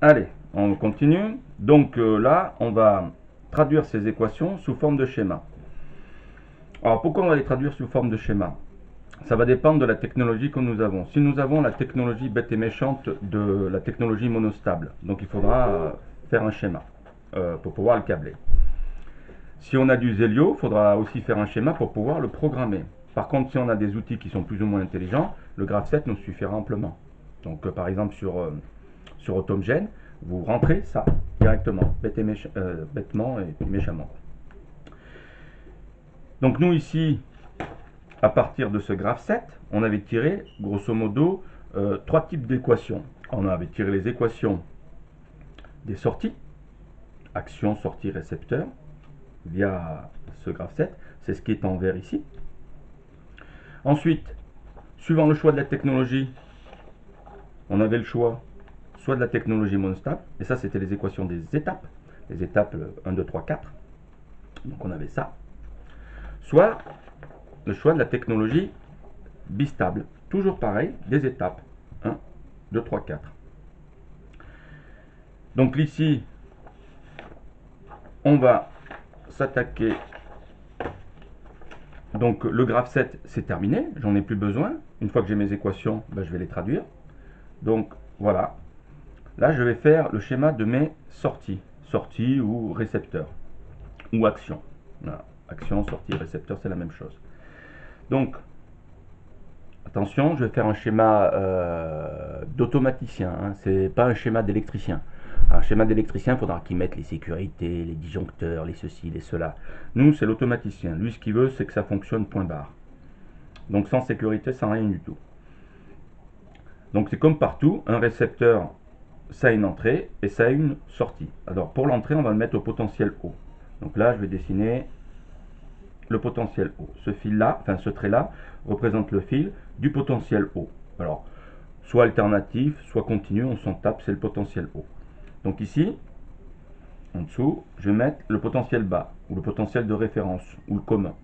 Allez, on continue. Donc là, on va traduire ces équations sous forme de schéma. Alors pourquoi on va les traduire sous forme de schéma? Ça va dépendre de la technologie que nous avons. Si nous avons la technologie bête et méchante de la technologie monostable, donc il faudra faire un schéma pour pouvoir le câbler. Si on a du Zelio, il faudra aussi faire un schéma pour pouvoir le programmer. Par contre, si on a des outils qui sont plus ou moins intelligents, le graph 7 nous suffira amplement. Donc par exemple sur AutomeGen, vous rentrez ça directement, bêtement et puis méchamment. Donc nous ici, à partir de ce graph 7, on avait tiré grosso modo trois types d'équations. On avait tiré les équations des sorties, action, sortie, récepteur, via ce graph 7. C'est ce qui est en vert ici. Ensuite, suivant le choix de la technologie, on avait le choix soit de la technologie monostable, et ça c'était les équations des étapes, les étapes 1, 2, 3, 4. Donc on avait ça. Soit le choix de la technologie bistable, toujours pareil, des étapes 1, 2, 3, 4. Donc ici, on va s'attaquer. Donc le graph 7, c'est terminé, j'en ai plus besoin. Une fois que j'ai mes équations, ben, je vais les traduire. Donc voilà. Là, je vais faire le schéma de mes sorties. Sortie ou récepteur. Ou action. Voilà. Action, sortie, récepteur, c'est la même chose. Donc, attention, je vais faire un schéma d'automaticien. Hein. C'est pas un schéma d'électricien. Un schéma d'électricien, il faudra qu'il mette les sécurités, les disjoncteurs, les ceci, les cela. Nous, c'est l'automaticien. Lui, ce qu'il veut, c'est que ça fonctionne point barre. Donc sans sécurité, sans rien du tout. Donc c'est comme partout, un récepteur, ça a une entrée et ça a une sortie. Alors pour l'entrée, on va le mettre au potentiel haut. Donc là, je vais dessiner le potentiel haut. Ce fil-là, enfin ce trait-là, représente le fil du potentiel haut. Alors, soit alternatif, soit continu, on s'en tape, c'est le potentiel haut. Donc ici, en dessous, je vais mettre le potentiel bas, ou le potentiel de référence, ou le commun.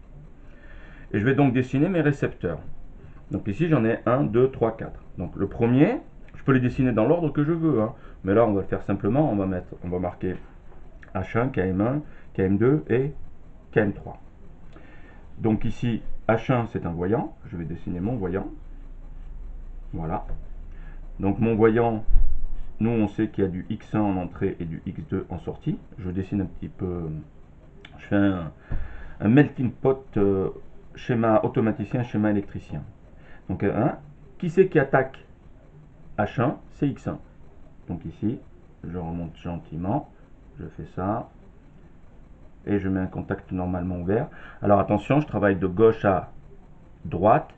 Et je vais donc dessiner mes récepteurs. Donc ici, j'en ai 1, 2, 3, 4. Donc le premier, je peux les dessiner dans l'ordre que je veux. Hein. Mais là, on va le faire simplement. On va marquer H1, KM1, KM2 et KM3. Donc ici, H1, c'est un voyant. Je vais dessiner mon voyant. Voilà. Donc mon voyant, nous, on sait qu'il y a du X1 en entrée et du X2 en sortie. Je dessine un petit peu... Je fais un melting pot schéma automaticien, schéma électricien. Donc 1. Qui c'est qui attaque H1, c'est X1. Donc ici, je remonte gentiment, je fais ça, et je mets un contact normalement ouvert. Alors attention, je travaille de gauche à droite,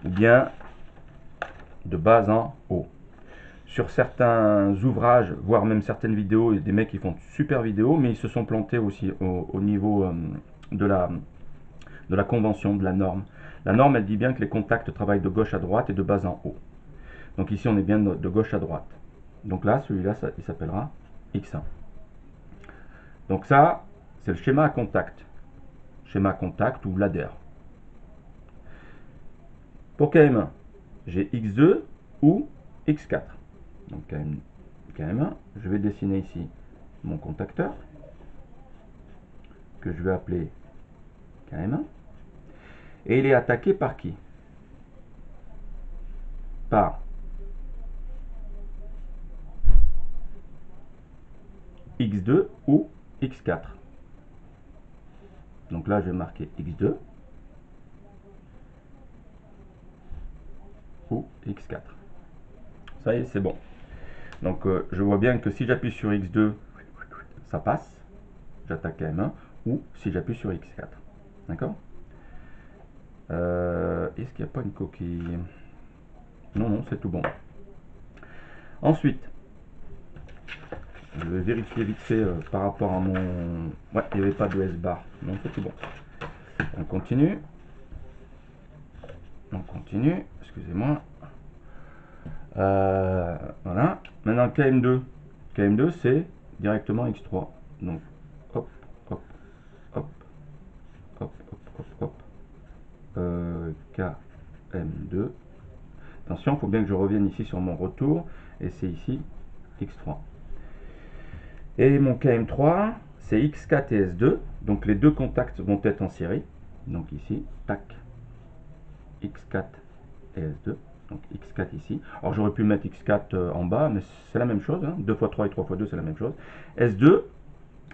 ou bien de bas en haut. Sur certains ouvrages, voire même certaines vidéos, il y a des mecs qui font de super vidéos, mais ils se sont plantés aussi au niveau de la convention, de la norme. La norme, elle dit bien que les contacts travaillent de gauche à droite et de bas en haut. Donc ici, on est bien de gauche à droite. Donc là, celui-là, il s'appellera X1. Donc ça, c'est le schéma à contact. Schéma à contact ou ladder. Pour KM1, j'ai X2 ou X4. Donc KM1, je vais dessiner ici mon contacteur, que je vais appeler KM1. Et il est attaqué par qui? Par X2 ou X4. Donc là, je vais marquer X2 ou X4. Ça y est, c'est bon. Donc je vois bien que si j'appuie sur X2, ça passe. J'attaque KM1. Ou si j'appuie sur X4. D'accord? Est-ce qu'il n'y a pas une coquille? Non, non, c'est tout bon. Ensuite, je vais vérifier vite fait par rapport à mon... Ouais, il n'y avait pas de S-bar. Non, c'est tout bon. On continue. On continue. Excusez-moi. Voilà. Maintenant, KM2. KM2, c'est directement X3. Donc, hop, hop, hop, hop, hop, hop, hop. KM2. Attention, il faut bien que je revienne ici sur mon retour. Et c'est ici X3. Et mon KM3, c'est X4 et S2. Donc les deux contacts vont être en série. Donc ici, tac, X4 et S2. Donc X4 ici. Alors j'aurais pu mettre X4 en bas, mais c'est la même chose. Hein. 2 x 3 et 3 x 2, c'est la même chose. S2,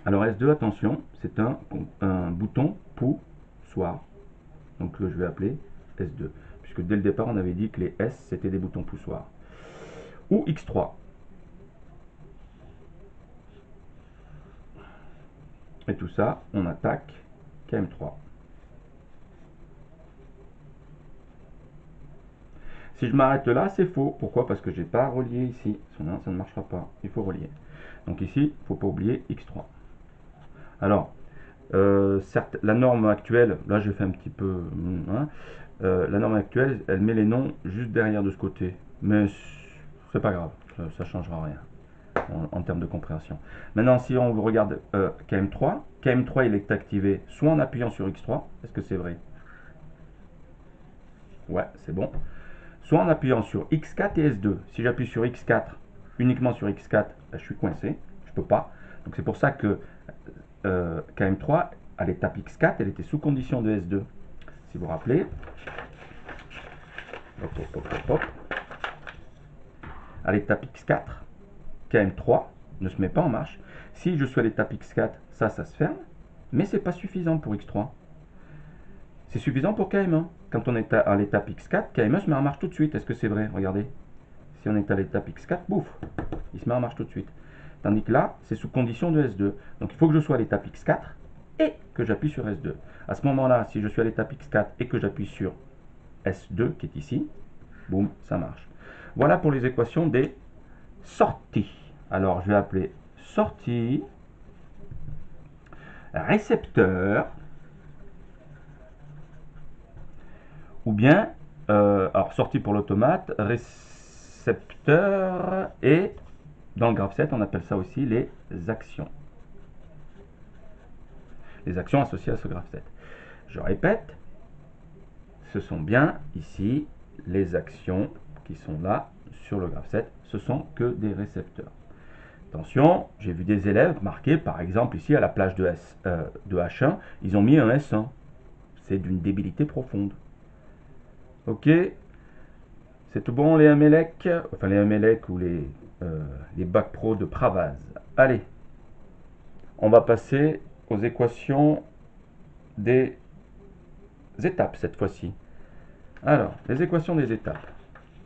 alors S2, attention, c'est un bouton poussoir. Donc je vais appeler S2. Puisque dès le départ, on avait dit que les S, c'était des boutons poussoirs. Ou X3. Et tout ça, on attaque KM3. Si je m'arrête là, c'est faux. Pourquoi? Parce que je n'ai pas relié ici. Sinon, ça ne marchera pas. Il faut relier. Donc ici, il ne faut pas oublier X3. Alors, certes, la norme actuelle, là j'ai fait un petit peu... Hein, la norme actuelle, elle met les noms juste derrière de ce côté. Mais c'est pas grave, ça ne changera rien en termes de compréhension. Maintenant, si on regarde KM3, KM3 il est activé soit en appuyant sur X3, est-ce que c'est vrai? Ouais, c'est bon. Soit en appuyant sur X4 et S2. Si j'appuie sur X4, uniquement sur X4, ben, je suis coincé, je ne peux pas. Donc c'est pour ça que KM3, à l'étape X4, elle était sous condition de S2. Si vous vous rappelez, hop, hop, hop, hop, hop. À l'étape X4, KM3 ne se met pas en marche. Si je suis à l'étape X4, ça se ferme, mais c'est pas suffisant pour X3. C'est suffisant pour KM1. Quand on est à l'étape X4, KM1 se met en marche tout de suite. Est-ce que c'est vrai? Regardez. Si on est à l'étape X4, bouf, il se met en marche tout de suite. Tandis que là, c'est sous condition de S2. Donc il faut que je sois à l'étape X4 et que j'appuie sur S2. À ce moment-là, si je suis à l'étape X4 et que j'appuie sur S2, qui est ici, boum, ça marche. Voilà pour les équations des sorties. Alors je vais appeler sortie, récepteur, ou bien, alors sortie pour l'automate, récepteur, et dans le graphe 7, on appelle ça aussi les actions. Les actions associées à ce graphe 7. Je répète, ce sont bien ici les actions qui sont là sur le graphe 7. Ce sont que des récepteurs. Attention, j'ai vu des élèves marquer, par exemple ici à la plage de H1, ils ont mis un S1. C'est d'une débilité profonde. Ok, c'est tout bon les Amelec, enfin les Amelec ou les bacs pro de Pravaz. Allez, on va passer aux équations des étapes cette fois-ci. Alors, les équations des étapes.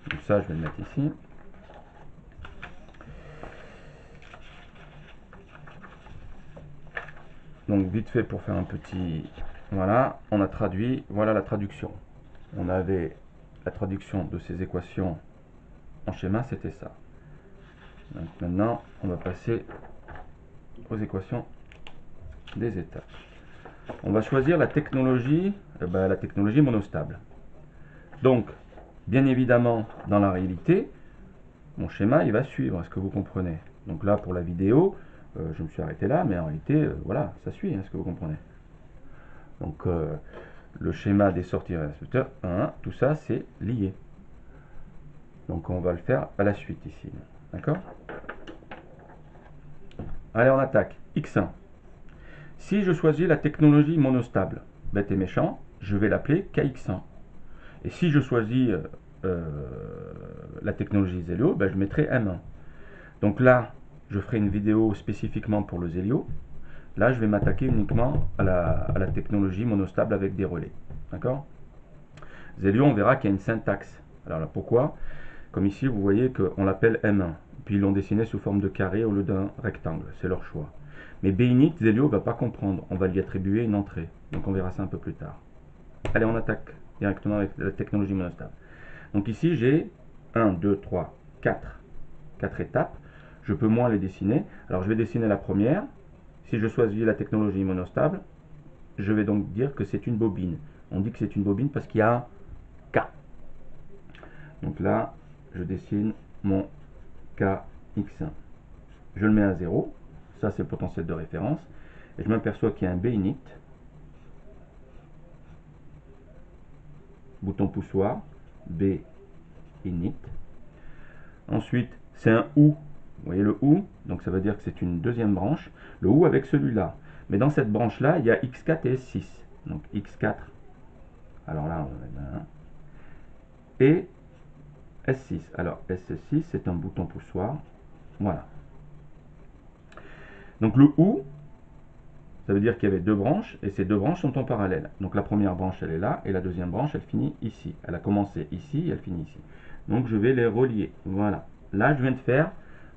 Donc ça, je vais le mettre ici. Donc vite fait pour faire un petit... Voilà, on a traduit, voilà la traduction. On avait la traduction de ces équations en schéma, c'était ça. Donc maintenant, on va passer aux équations des étapes. On va choisir la technologie monostable. Donc, bien évidemment, dans la réalité, mon schéma, il va suivre, est-ce que vous comprenez? Donc là, pour la vidéo, je me suis arrêté là, mais en réalité, voilà, ça suit, est-ce que vous comprenez? Donc, le schéma des sorties récepteurs, 1, tout ça, c'est lié. Donc, on va le faire à la suite ici. D'accord? Allez, on attaque. X1. Si je choisis la technologie monostable, bête et méchant, je vais l'appeler KX1. Et si je choisis la technologie Zelio, ben, je mettrai M1. Donc là, je ferai une vidéo spécifiquement pour le Zelio. Là, je vais m'attaquer uniquement à la technologie monostable avec des relais. D'accord? Zelio, on verra qu'il y a une syntaxe. Alors là, pourquoi? Comme ici, vous voyez qu'on l'appelle M1. Puis ils l'ont dessiné sous forme de carré au lieu d'un rectangle. C'est leur choix. Mais Binit, Zelio ne va pas comprendre. On va lui attribuer une entrée. Donc on verra ça un peu plus tard. Allez, on attaque directement avec la technologie monostable. Donc ici, j'ai 1, 2, 3, 4 étapes. Je peux moins les dessiner. Alors je vais dessiner la première. Si je choisis la technologie monostable, je vais donc dire que c'est une bobine. On dit que c'est une bobine parce qu'il y a un K. Donc là, je dessine mon KX1. Je le mets à 0. Ça, c'est le potentiel de référence. Et je m'aperçois qu'il y a un B init. Bouton poussoir. B init. Ensuite, c'est un OU Vous voyez le OU, donc ça veut dire que c'est une deuxième branche. Le OU avec celui-là. Mais dans cette branche-là, il y a X4 et S6. Donc X4, alors là, on a un. Et S6. Alors S6, c'est un bouton poussoir. Voilà. Donc le OU, ça veut dire qu'il y avait deux branches, et ces deux branches sont en parallèle. Donc la première branche, elle est là, et la deuxième branche, elle finit ici. Elle a commencé ici, et elle finit ici. Donc je vais les relier. Voilà. Là, je viens de faire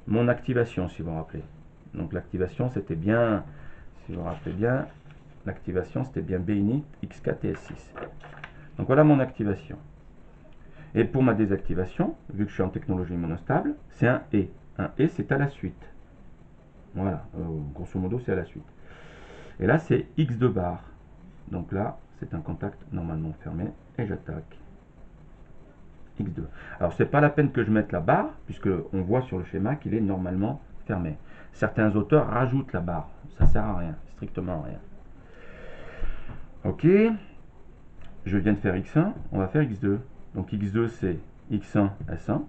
mon activation, si vous vous rappelez. Donc l'activation, c'était bien, si vous vous rappelez bien, l'activation, c'était bien BINIT, X4 et S6. Donc voilà mon activation. Et pour ma désactivation, vu que je suis en technologie monostable, c'est un E. Un E, c'est à la suite. Voilà, grosso modo, c'est à la suite. Et là, c'est X2 bar. Donc là, c'est un contact normalement fermé. Et j'attaque X2. Alors, c'est pas la peine que je mette la barre, puisque on voit sur le schéma qu'il est normalement fermé. Certains auteurs rajoutent la barre. Ça sert à rien, strictement à rien. Ok. Je viens de faire X1, on va faire X2. Donc X2, c'est X1, S1.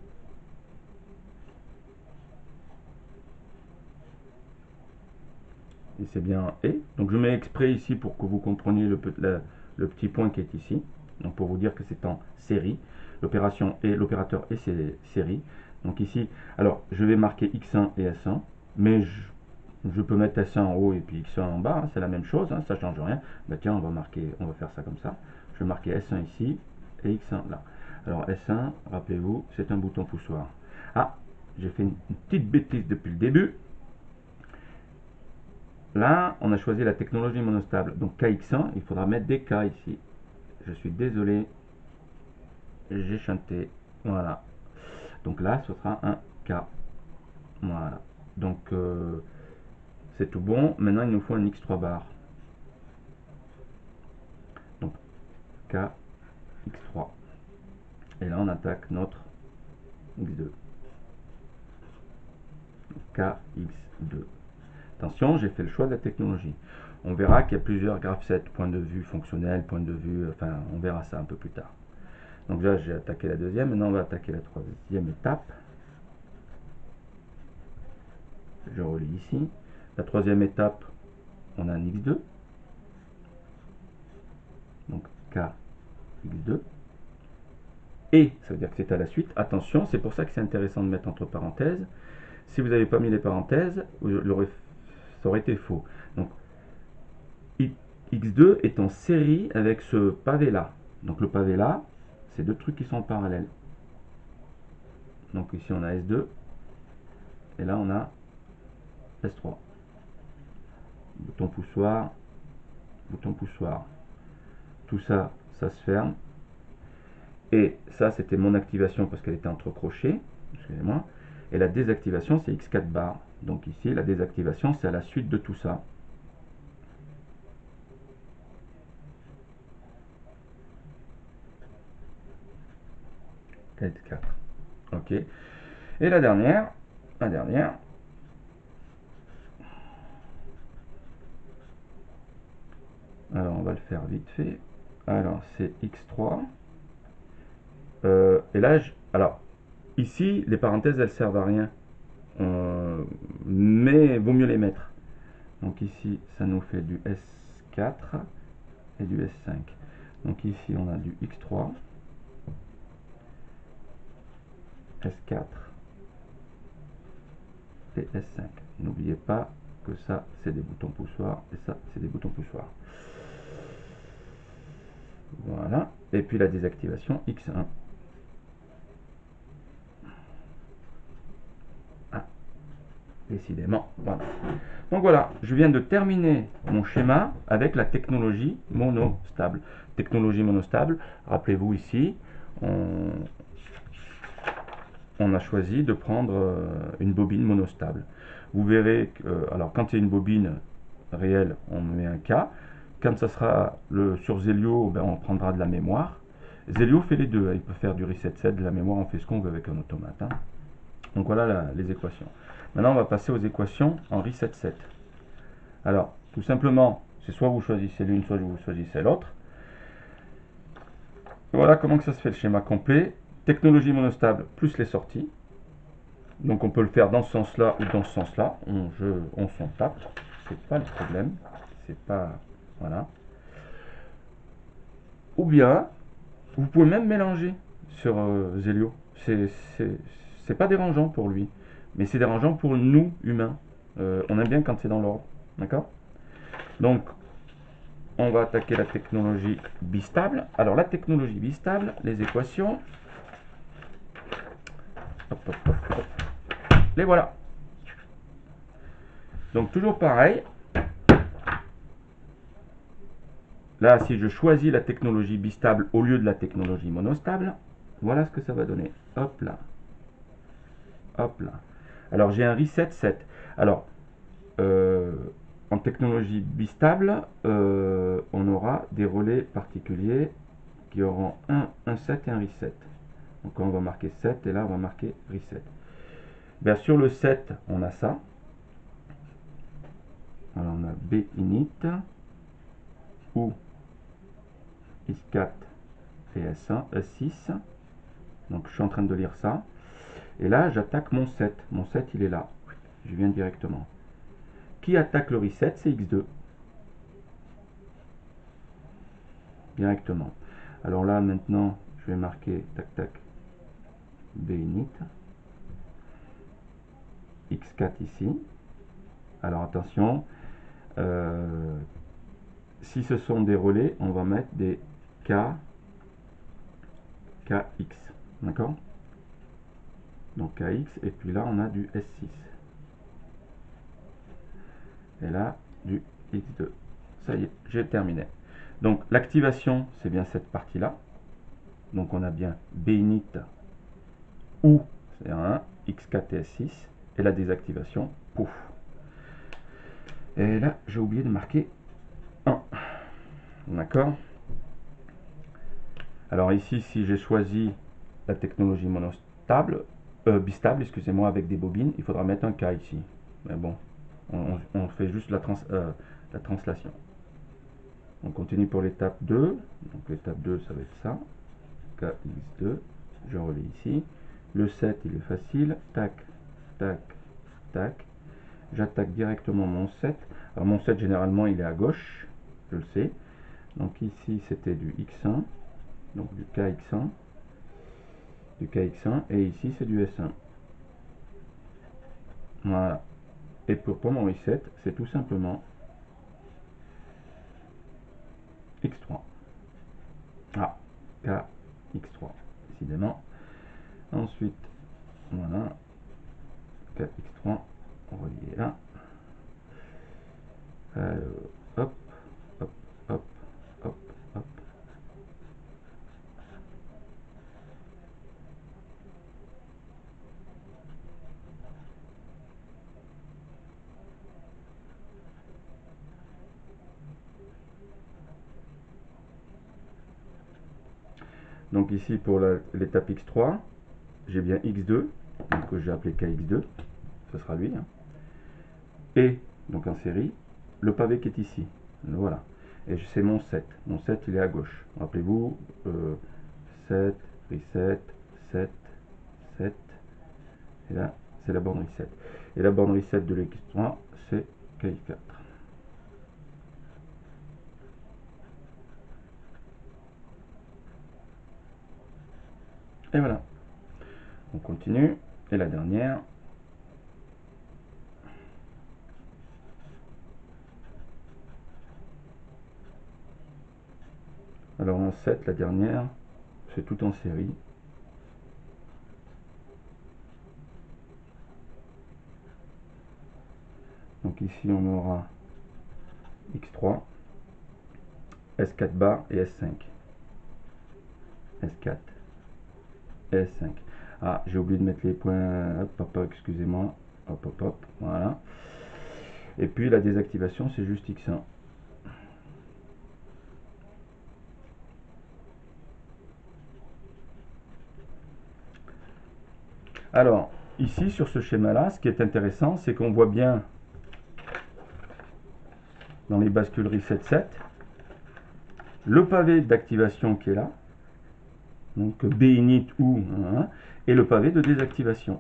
Et c'est bien E. Donc je mets exprès ici pour que vous compreniez le petit point qui est ici. Donc pour vous dire que c'est en série. L'opération est l'opérateur est série. Donc ici, alors je vais marquer X1 et S1, mais je peux mettre S1 en haut et puis X1 en bas, hein, c'est la même chose, hein, ça ne change rien. Bah tiens, on va faire ça comme ça. Je vais marquer S1 ici et X1 là. Alors S1, rappelez-vous, c'est un bouton poussoir. Ah, j'ai fait une petite bêtise depuis le début. Là, on a choisi la technologie monostable. Donc KX1, il faudra mettre des K ici. Je suis désolé, j'ai chanté. Voilà. Donc là, ce sera un K. Voilà. Donc c'est tout bon. Maintenant, il nous faut un X3 bar. Donc K, X3. Et là, on attaque notre X2. K, X2. Attention, j'ai fait le choix de la technologie. On verra qu'il y a plusieurs graph-sets, point de vue fonctionnel, point de vue, enfin, on verra ça un peu plus tard. Donc là, j'ai attaqué la deuxième. Maintenant, on va attaquer la troisième étape. Je relis ici. La troisième étape, on a un X2. Donc K, X2. Et, ça veut dire que c'est à la suite. Attention, c'est pour ça que c'est intéressant de mettre entre parenthèses. Si vous n'avez pas mis les parenthèses, ça aurait été faux. Donc, X2 est en série avec ce pavé-là. Donc le pavé-là, c'est deux trucs qui sont en parallèle. Donc ici, on a S2. Et là, on a S3. Bouton poussoir. Bouton poussoir. Tout ça, ça se ferme. Et ça, c'était mon activation parce qu'elle était entre crochets. Excusez-moi. Et la désactivation, c'est X4 bar. Donc ici, la désactivation, c'est à la suite de tout ça. X4. Ok. Et la dernière. Alors, on va le faire vite fait. Alors, c'est X3. Et là, alors, ici, les parenthèses, elles servent à rien. Mais vaut mieux les mettre. Donc ici, ça nous fait du S4 et du S5. Donc ici, on a du X3, S4 et S5. N'oubliez pas que ça, c'est des boutons poussoirs et ça, c'est des boutons poussoirs. Voilà. Et puis la désactivation X1. Ah, décidément. Voilà. Donc voilà, je viens de terminer mon schéma avec la technologie monostable. Technologie monostable, rappelez-vous ici, on a choisi de prendre une bobine monostable. Vous verrez que, alors quand il y a une bobine réelle, on met un K. Quand ça sera sur Zelio, ben, on prendra de la mémoire. Zelio fait les deux, il peut faire du reset set, de la mémoire, on fait ce qu'on veut avec un automate. Hein. Donc voilà les équations. Maintenant, on va passer aux équations en reset set. Alors, tout simplement, c'est soit vous choisissez l'une, soit vous choisissez l'autre. Voilà comment que ça se fait le schéma complet. Technologie monostable plus les sorties. Donc on peut le faire dans ce sens-là ou dans ce sens-là. On s'en tape. C'est pas le problème. C'est pas... Voilà. Ou bien, vous pouvez même mélanger sur Zelio. C'est pas dérangeant pour lui. Mais c'est dérangeant pour nous, humains. On aime bien quand c'est dans l'ordre. D'accord? Donc, on va attaquer la technologie bistable. Alors, la technologie bistable, les équations. Hop, hop, hop, hop. Les voilà. Donc, toujours pareil. Là, si je choisis la technologie bistable au lieu de la technologie monostable, voilà ce que ça va donner. Hop là. Hop là. Alors, j'ai un reset 7. Alors, en technologie bistable, on aura des relais particuliers qui auront un 7 et un reset. Donc, on va marquer 7 et là, on va marquer reset. Bien, sur le 7, on a ça. Alors, on a B init ou X4 et S1, S6. Donc, je suis en train de lire ça. Et là, j'attaque mon 7. Mon 7, il est là. Je viens directement. Qui attaque le reset? C'est X2. Directement. Alors là, maintenant, je vais marquer tac tac B init. X4 ici. Alors attention, si ce sont des relais, on va mettre des KX. D'accord? Donc KX, et puis là on a du S6. Et là, du X2. Ça y est, j'ai terminé. Donc l'activation, c'est bien cette partie-là. Donc on a bien B init ou c'est un X4 et S6. Et la désactivation, pouf. Et là, j'ai oublié de marquer 1. D'accord? Alors ici, si j'ai choisi la technologie monostable, bistable, excusez-moi, avec des bobines, il faudra mettre un K ici. Mais bon, on fait juste la translation. On continue pour l'étape 2. Donc l'étape 2, ça va être ça. KX2. Je relis ici. Le 7, il est facile. Tac, tac, tac. J'attaque directement mon 7. Alors mon 7, généralement, il est à gauche. Je le sais. Donc ici, c'était du X1. Donc du KX1. Du KX1. Et ici, c'est du S1. Voilà. Et pour mon reset, c'est tout simplement X3. Ah, KX3, décidément. Ensuite, voilà, KX3, relié là. Hop, hop, hop, hop, hop. Donc ici, pour l'étape X3, j'ai bien X2, que j'ai appelé KX2, ce sera lui. Hein. Et, donc en série, le pavé qui est ici. Voilà. Et c'est mon 7. Mon 7, il est à gauche. Rappelez-vous, 7, reset, 7, 7. Et là, c'est la borne reset. Et la borne reset de l'X3, c'est KI4. Et voilà. On continue. Et la dernière. Alors en 7, la dernière, c'est tout en série. Donc ici, on aura X3, S4 bar et S5. S4, S5. Ah, j'ai oublié de mettre les points. Hop, hop, hop, excusez-moi. Hop, hop, hop. Voilà. Et puis la désactivation, c'est juste X1. Alors, ici, sur ce schéma-là, ce qui est intéressant, c'est qu'on voit bien dans les bascules reset 7, le pavé d'activation qui est là, donc B init ou, hein, et le pavé de désactivation.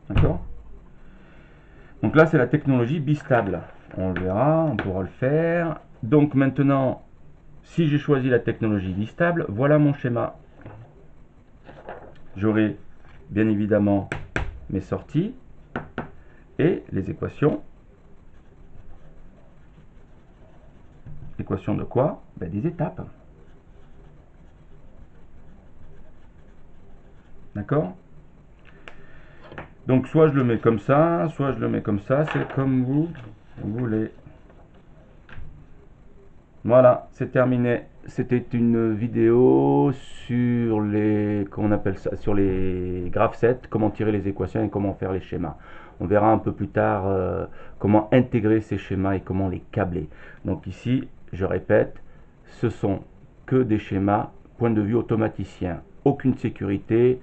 D'accord? Donc là, c'est la technologie bistable. On le verra, on pourra le faire. Donc maintenant, si j'ai choisi la technologie bistable, voilà mon schéma. J'aurai bien évidemment mes sorties et les équations. Équations de quoi? Ben, des étapes. D'accord? Donc soit je le mets comme ça, soit je le mets comme ça, c'est comme vous voulez. Voilà, c'est terminé. C'était une vidéo sur les, comment on appelle ça, sur les graph sets, comment tirer les équations et comment faire les schémas. On verra un peu plus tard comment intégrer ces schémas et comment les câbler. Donc ici, je répète, ce sont que des schémas, point de vue automaticien. Aucune sécurité,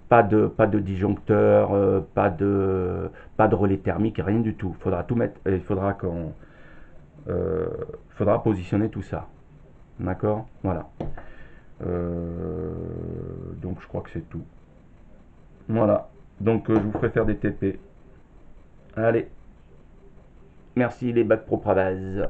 pas de disjoncteur, pas de relais thermique, rien du tout. Il faudra tout mettre, il faudra positionner tout ça. D'accord? Voilà. Donc je crois que c'est tout. Voilà. Donc je vous ferai faire des TP. Allez. Merci les bacs pro Pravaz.